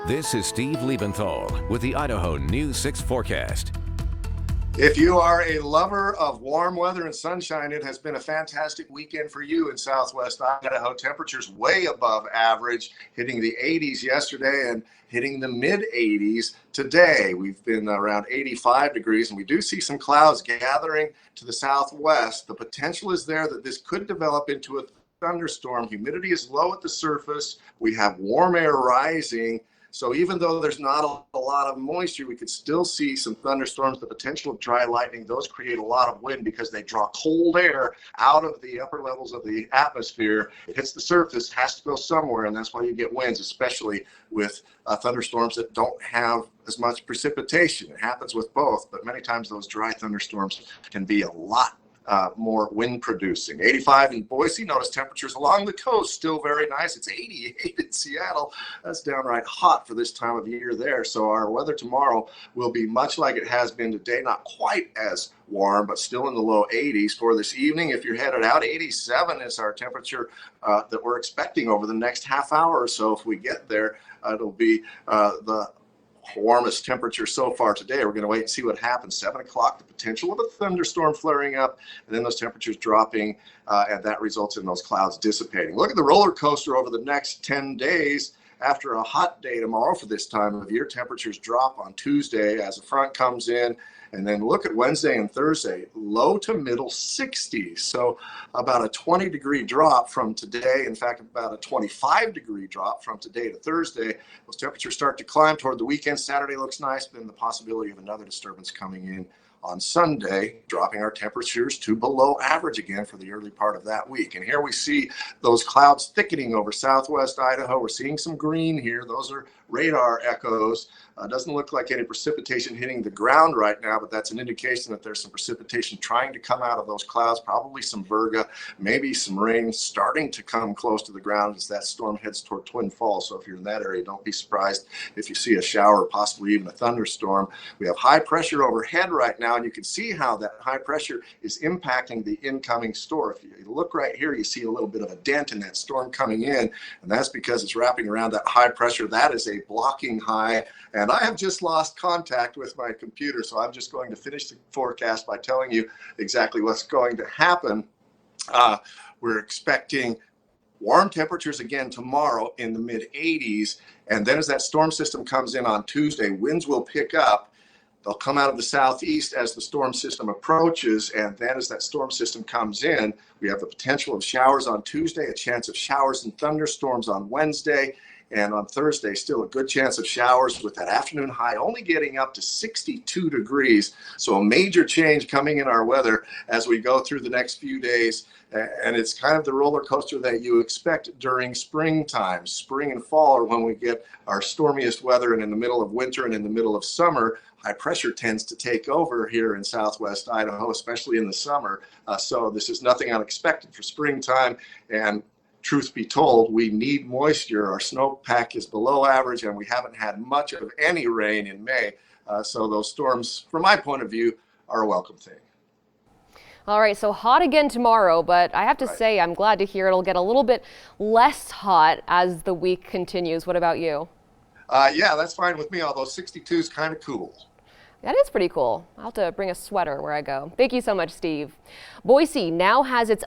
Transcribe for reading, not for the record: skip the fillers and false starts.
This is Steve Liebenthal with the Idaho News 6 forecast. If you are a lover of warm weather and sunshine, it has been a fantastic weekend for you in southwest Idaho. Temperatures way above average, hitting the 80s yesterday and hitting the mid 80s today. We've been around 85 degrees, and we do see some clouds gathering to the southwest. The potential is there that this could develop into a thunderstorm. Humidity is low at the surface. We have warm air rising. So even though there's not a lot of moisture, we could still see some thunderstorms, the potential of dry lightning. Those create a lot of wind because they draw cold air out of the upper levels of the atmosphere. It hits the surface, has to go somewhere, and that's why you get winds, especially with thunderstorms that don't have as much precipitation. It happens with both, but many times those dry thunderstorms can be a lot more wind producing. 85 in Boise. Notice temperatures along the coast still very nice. It's 88 in Seattle. That's downright hot for this time of year there. So our weather tomorrow will be much like it has been today. Not quite as warm, but still in the low 80s. For this evening, if you're headed out, 87 is our temperature that we're expecting over the next half hour or so. If we get there, it'll be the warmest temperature so far today. We're going to wait and see what happens. 7 o'clock, the potential of a thunderstorm flaring up, and then those temperatures dropping, and that results in those clouds dissipating. Look at the roller coaster over the next 10 days. After a hot day tomorrow for this time of year, temperatures drop on Tuesday as a front comes in. And then look at Wednesday and Thursday, low to middle 60s. So about a 20-degree drop from today. In fact, about a 25-degree drop from today to Thursday. Those temperatures start to climb toward the weekend. Saturday looks nice, then the possibility of another disturbance coming in on Sunday, dropping our temperatures to below average again for the early part of that week. And here we see those clouds thickening over southwest Idaho. We're seeing some green here. Those are radar echoes. Doesn't look like any precipitation hitting the ground right now, but that's an indication that there's some precipitation trying to come out of those clouds, probably some virga, maybe some rain starting to come close to the ground as that storm heads toward Twin Falls. So if you're in that area, don't be surprised if you see a shower, possibly even a thunderstorm. We have high pressure overhead right now, and you can see how that high pressure is impacting the incoming storm. If you look right here, you see a little bit of a dent in that storm coming in, and that's because it's wrapping around that high pressure. That is a blocking high, and I have just lost contact with my computer, so I'm just going to finish the forecast by telling you exactly what's going to happen. We're expecting warm temperatures again tomorrow in the mid 80s, and then as that storm system comes in on Tuesday, winds will pick up. They'll come out of the southeast as the storm system approaches, and then as that storm system comes in, we have the potential of showers on Tuesday, a chance of showers and thunderstorms on Wednesday, and on Thursday, still a good chance of showers with that afternoon high only getting up to 62 degrees. So a major change coming in our weather as we go through the next few days. And it's kind of the roller coaster that you expect during springtime. Spring and fall are when we get our stormiest weather, and in the middle of winter and in the middle of summer, high pressure tends to take over here in southwest Idaho, especially in the summer. So this is nothing unexpected for springtime. And truth be told, we need moisture. Our snowpack is below average, and we haven't had much of any rain in May. So those storms, from my point of view, are a welcome thing. All right, so hot again tomorrow, but I have to say I'm glad to hear it'll get a little bit less hot as the week continues. What about you? Yeah, that's fine with me, although 62 is kind of cool. That is pretty cool. I'll have to bring a sweater where I go. Thank you so much, Steve. Boise now has its